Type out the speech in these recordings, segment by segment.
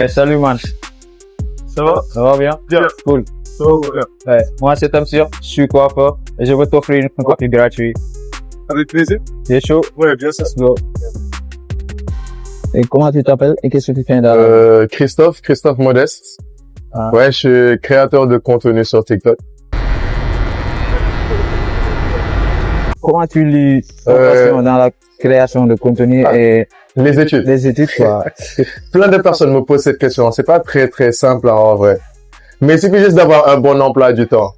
Salut man, Ça va? ça va bien? Bien. Cool. Ça va bien. Ouais. Moi c'est Tamsir, je suis coiffeur et je veux t'offrir une coiffure gratuite. Avec plaisir. C'est chaud? Ouais, bien sûr. Let's go. Et comment tu t'appelles et qu'est-ce que tu fais dans Christophe Modeste. Ah. Ouais, je suis créateur de contenu sur TikTok. Comment tu lis ton passion dans la création de contenu et Les études. les études quoi? Plein de personnes me posent cette question. C'est pas très simple en vrai. Mais il suffit juste d'avoir un bon emploi du temps.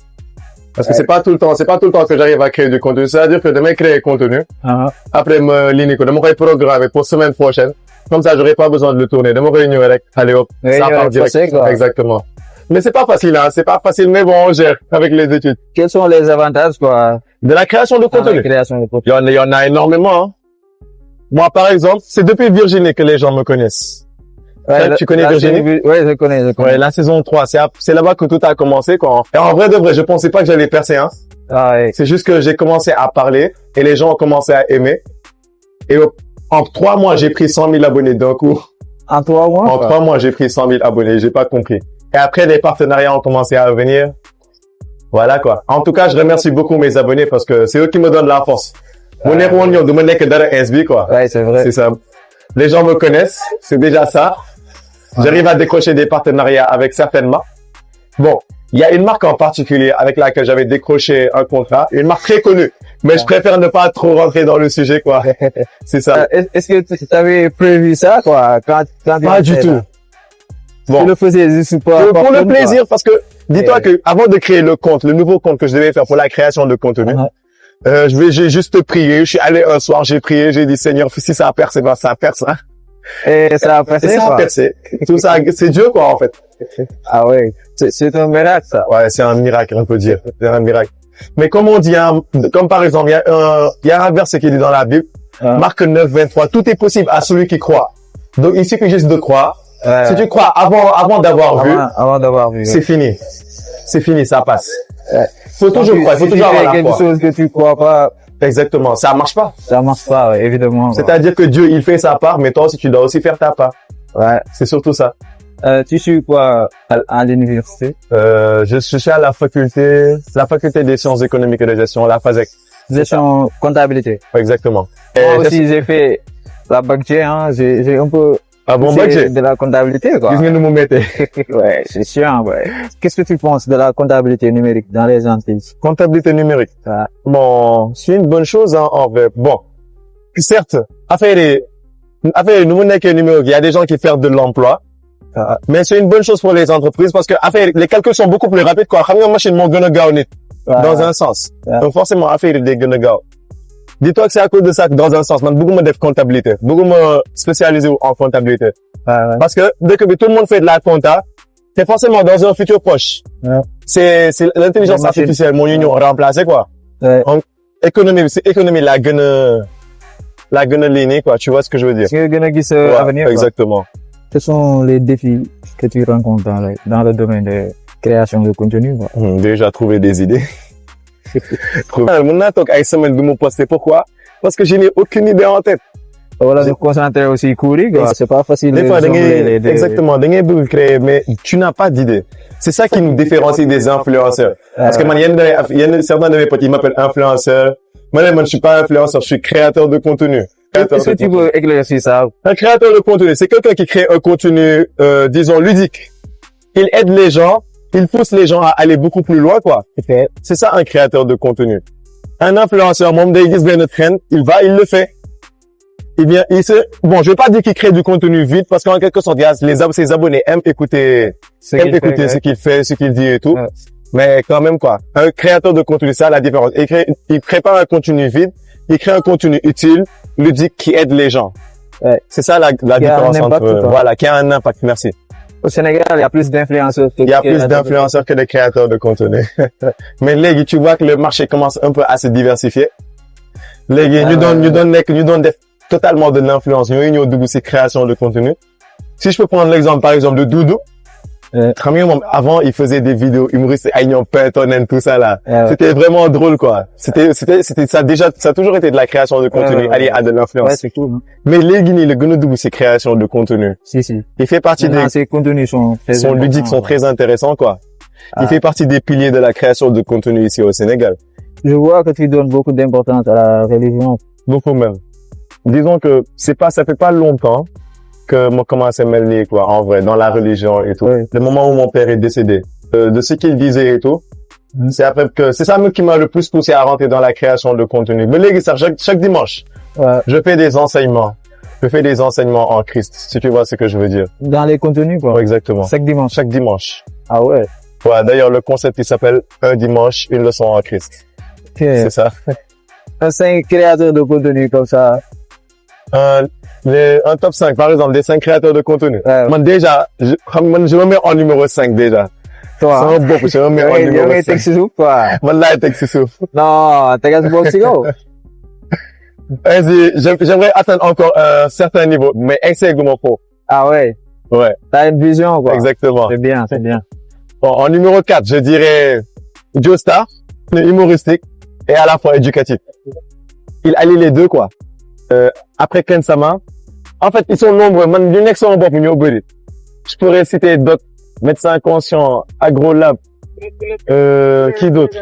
Parce que c'est pas tout le temps que j'arrive à créer du contenu. C'est-à-dire que demain créer du contenu, Ah, après me l'inico, demain programmer pour semaine prochaine. Comme ça, j'aurai pas besoin de le tourner. Demain réunion avec, allez hop, ça Réunion part avec direct. procès, quoi. Exactement. Mais c'est pas facile, hein. C'est pas facile, mais bon, on gère avec les études. quels sont les avantages quoi De la création de dans la contenu. création de contenu? Il y en a énormément, hein. Moi, par exemple, c'est depuis Virginie que les gens me connaissent. Tu connais Virginie? Ouais, je connais. Ouais, la saison 3, c'est là-bas que tout a commencé, quoi. Et en vrai de vrai, je pensais pas que j'allais percer, hein. Ah ouais. C'est juste que j'ai commencé à parler et les gens ont commencé à aimer. Et en 3 mois, j'ai pris 100 000 abonnés d'un coup. En 3 mois? En quoi? 3 mois, j'ai pris 100 000 abonnés. J'ai pas compris. Et après, les partenariats ont commencé à venir. Voilà, quoi. En tout cas, je remercie beaucoup mes abonnés parce que c'est eux qui me donnent la force. Mon héros, de mon que dans SB, quoi. Ouais, c'est vrai. C'est ça. Les gens me connaissent. C'est déjà ça. J'arrive à décrocher des partenariats avec certaines marques. Bon, il y a une marque en particulier avec laquelle j'avais décroché un contrat, une marque très connue, mais je préfère ne pas trop rentrer dans le sujet, quoi. C'est ça. Est-ce que tu avais prévu ça, quoi, quand tu Pas du fait, tout. là? Bon, Tu le faisais juste pour pour le fun, plaisir, parce que dis-toi Et- que avant de créer le compte, le nouveau compte que je devais faire pour la création de contenu, j'ai juste prié. Je suis allé un soir, j'ai prié, j'ai dit Seigneur, si ça perce, ben ça perce, hein. quoi. Et ça a Et passé, ça a quoi. percé. Tout ça, c'est Dieu, quoi, en fait. Ah ouais. C'est un miracle, ça. Ouais, c'est un miracle, on peut dire. C'est un miracle. Mais comme on dit, hein, comme par exemple, il y a un verset qui dit dans la Bible, Ah. Marc 9, 23, tout est possible à celui qui croit. Donc, il suffit juste de croire. Ouais. Si tu crois avant d'avoir vu, Avant d'avoir vu. c'est fini. C'est fini, ça passe. Ouais. Faut toujours croire, faut Si toujours tu avoir fais la quelque foi. chose que tu crois pas, Exactement. Ça marche pas. ça marche pas, ouais, évidemment. quoi. C'est-à-dire que Dieu, il fait sa part, mais toi aussi, tu dois aussi faire ta part. Ouais. C'est surtout ça. Tu suis quoi à l'université? Je suis à la faculté des sciences économiques et de gestion, la FASEC. Gestion comptabilité. Exactement. Moi aussi, j'ai fait la bac G, hein. J'ai un peu Ah bon, fait bac, de la comptabilité, quoi. qu'est-ce que nous mettez? Ouais, c'est chiant, ouais. Qu'est-ce que tu penses de la comptabilité numérique dans les entreprises? Comptabilité numérique. Ça, Bon, c'est une bonne chose, hein, en vrai. Bon. Certes, affaire nous numérique, il y a des gens qui perdent de l'emploi. Mais c'est une bonne chose pour les entreprises parce que les calculs sont beaucoup plus rapides, quoi. Xam nga machine moo gën a gaaw nit, dans un sens. Ouais. Donc forcément, affaire yi day gën a gaaw. Dis-toi que c'est à cause de ça que dans un sens, man, bëgguma def comptabilité. Bëgguma spécialiser en comptabilité. ouais. Parce que dès que tout le monde fait de la compta, c'est forcément dans un futur proche. Ouais. C'est l'intelligence Les machines. artificielle, mon union remplacer, quoi. Ouais. Économie la gën a lignée, quoi. Tu vois ce que je veux dire? Est-ce que gën a gis Ouais, avenir, quoi? exactement. Quels sont les défis que tu rencontres dans le domaine de création de contenu, quoi? Déjà trouver des idées. Mën naa toog ay semaines du mu poster. Pourquoi? Parce que je n'ai aucune idée en tête. Voilà, de concentrer aussi courir, quoi. C'est pas facile Des de fois, jongler les deux. exactement, da ngay bëgg créer, mais tu n'as pas d'idée. C'est ça qui nous différencie des influenceurs. Parce que man, certains de mes potes, ils m'appellent influenceur. Moi, je suis pas influenceur, je suis créateur de contenu. Est-ce que tu peux éclaircir ça? Un créateur de contenu, c'est quelqu'un qui crée un contenu, disons, ludique. Il aide les gens, il pousse les gens à aller beaucoup plus loin, quoi. C'est ça, un créateur de contenu. Un influenceur, moom day gis benn trend, il va, il le fait. Eh bien, bon, je vais pas dire qu'il crée du contenu vite, parce qu'en quelque sorte, ses abonnés aiment écouter ce qu'il fait, ce qu'il dit et tout. Ouais. Mais quand même, quoi. Un créateur de contenu, c'est ça la différence. Il crée pas un contenu vide, il crée un contenu utile, ludique, qui aide les gens. Ouais. C'est ça la différence impact, entre, quoi. voilà, qui a un impact. Merci. Au Sénégal, il y a plus d'influenceurs que Il y a plus d'influenceurs que de créateurs de contenu. Mais léegi, tu vois que le marché commence un peu à se diversifier. Léegi, ñu doon def totalement de l'influence. Ñooy ñëw dugg ci création de contenu. Si je peux prendre l'exemple, par exemple, de Doudou. Xam nga moom avant il faisait des vidéos humoristiques ay ñoom Petonen tout ça là. Ouais. C'était vraiment drôle quoi. C'était ça a toujours été de la création de contenu allié à de Ouais, l'influence. c'est cool. Hein. Mais léegi nii la gën a dugg ci création de contenu. Si. Il fait partie Maintenant, ces contenus sont très sont importants, ludiques, sont ouais. très intéressants quoi. Il Ah. fait partie des piliers de la création de contenu ici au Sénégal. Je vois que tu donnes beaucoup d'importance à la religion. Beaucoup même. Disons que ça fait pas longtemps que moi commencé à mêler quoi, en vrai, dans la religion et tout. Oui. Le moment où mon père est décédé, de ce qu'il disait et tout, c'est ça qui m'a le plus poussé à rentrer dans la création de contenu. Mais les gars, chaque dimanche, Ouais. je fais des enseignements. Je fais des enseignements en Christ, si tu vois ce que je veux dire. Dans les contenus, quoi. Ouais, exactement. Chaque dimanche. Chaque dimanche. Ah ouais. Ouais, d'ailleurs, le concept, il s'appelle Un dimanche, une leçon en Christ. Ok. C'est ça. Un 5 créateurs de contenu comme ça. Un top 5, par exemple, des 5 créateurs de contenu. Ouais. Moi, déjà, je me mets en numéro 5 déjà. Toi. Sama bopp, je me mets en numéro Yow 5. si suuf, quoi. Man laay teg ci suuf. Non, tegal si bopp si kaw. Vas-y, j'aimerais atteindre encore un certain niveau, mais exactement faux. Ah ouais. Ouais, T'as une vision, quoi. exactement. C'est bien, c'est bien. Bon, en numéro 4, je dirais Joestar, humoristique et à la fois éducatif. Il allie les deux, quoi. Après Ken Sama, en fait, ils sont nombreux. Man, du nekk sama bopp ñoo bëri. Je pourrais citer d'autres médecins conscients, agrolab, qui d'autre?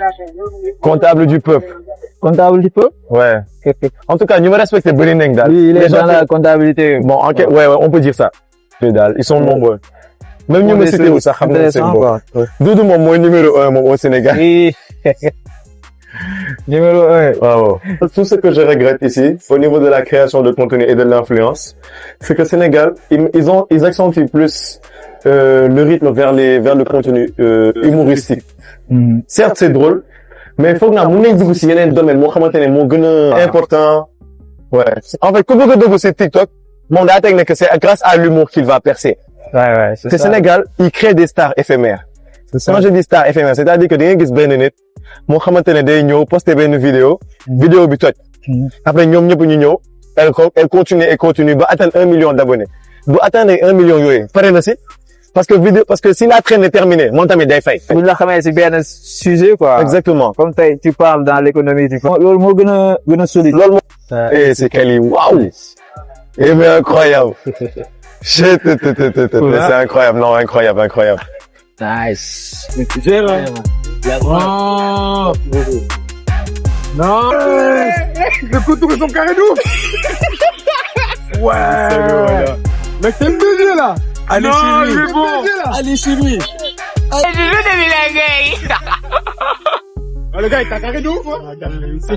Comptable du peuple. Comptable du peu? Ouais. En tout cas, ñu ma respecté bëri nañ daal. Lui, il est Les gens dans la comptabilité. Bon, ok, ouais, on peut dire ça. Ils sont nombreux. Même ñu ma cité wu sax xam nañ seen intéressant, bopp. quoi. Doudou moom mooy numéro 1 moom au Sénégal. Oui. Numéro 1. Wow. Tout ce que je regrette ici, au niveau de la création de contenu et de l'influence, c'est que Sénégal, ils accentuent plus le rythme vers le contenu humoristique. Certes, c'est drôle, mais foog naa mën nañ dugg ci yeneen domaine moo xamante ne moo gën a important. Ouais. En fait, ku bëgg a dugg ci TikTok, moom daa teg ne que c'est grâce à l'humour qu'il va percer. Ouais, c'est Le ça. Sénégal, il crée des stars éphémères. Quand je dis star éphémère, c'est-à-dire que da ngay gis benn nit moo xamante ne day ñëw poster benn vidéo bi toj. Après ñoom ñëpp ñu ñëw, elle continue ba atteindre 1 million d'abonnés. Bu atteindre 1 million yooyu, pare na ci. Parce que si la traîne est terminée, moom tamit day fay. Bu la xamee ci benn sujet, quoi. Exactement. Comme tu parles dans l'économie, loolu moo gën a solide. Loolu et c'est Kali, waouh! Et mais incroyable. C'est incroyable, non, incroyable. Nice. Oh non. Le coup de son carré d'ouf. Ouais. Mais t'es busy là. Allez chez lui. Allez chez lui. Je veux devenir gay. Le gars, il t'a carré d'ouf. Hein.